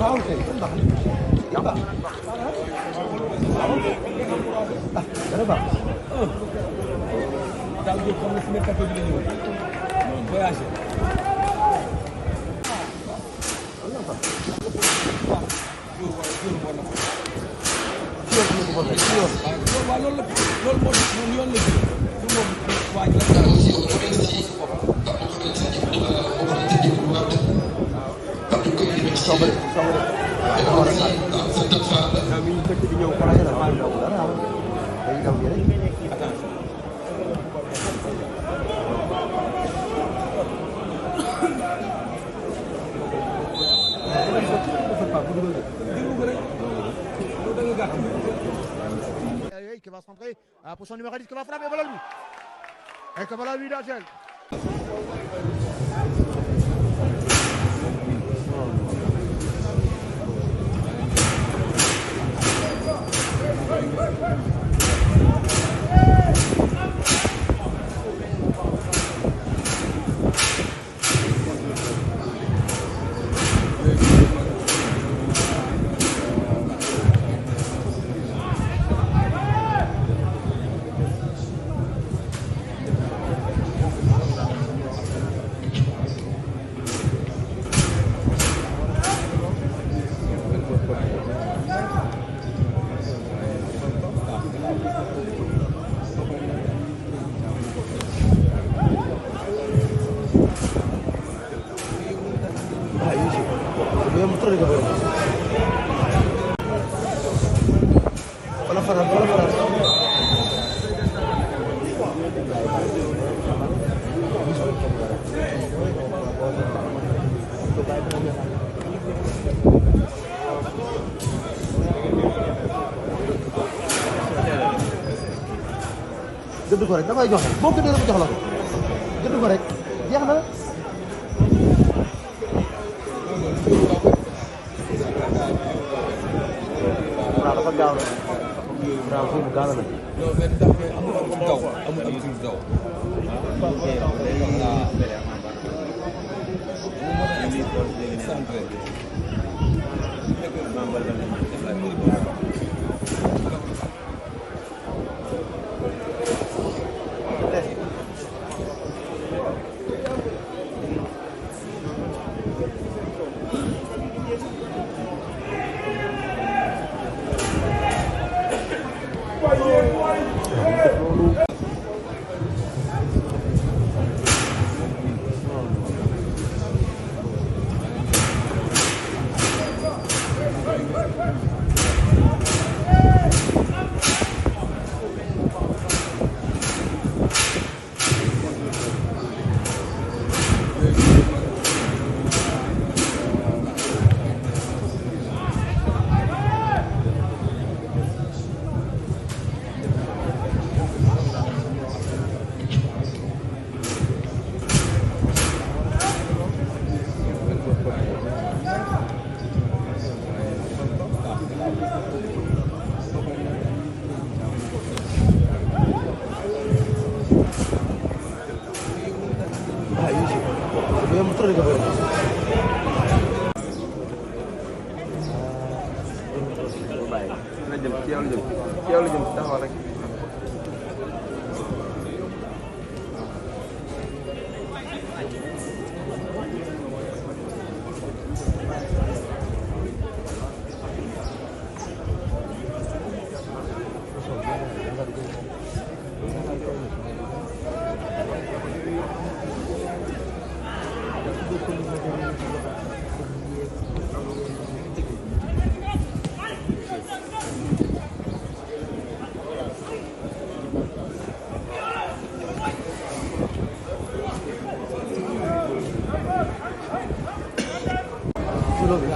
waaw kay baax na baax dana baax daal jóg xam nga si nekk café bi la ñëw voyagé waaw loolu moom yoon la jël moom waa ji qui va se centrer pour son numéro 10 qui va frapper, voilà lui. Et que voilà lui d'Agel. gëdd ko rek da koy joxe boo gëddee rek jox la ko gëdd ko rek jeex na. waaw dafa gaaw na waaw foofu gaaw na. non mais dafa amul daw amul am daw.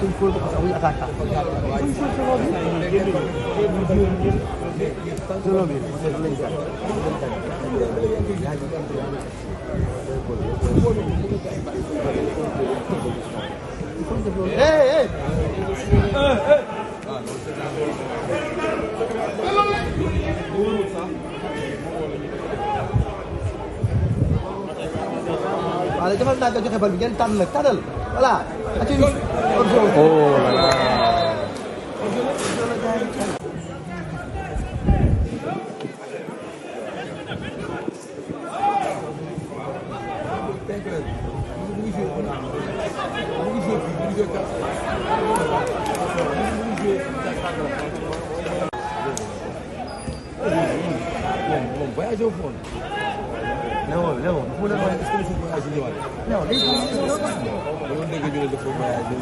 suñ fóol ko parce que amuñu attaque suñ fóol solo bi waaw defal naa ko joxe bal bi ngeen tànn nag tànnal voilà. Oh là là. voyagé wu foon. Léon fu mu ne ma est-ce que dafa voyagé ñëwaat. non lii Ba doon dégg ñu ne dafa voyagé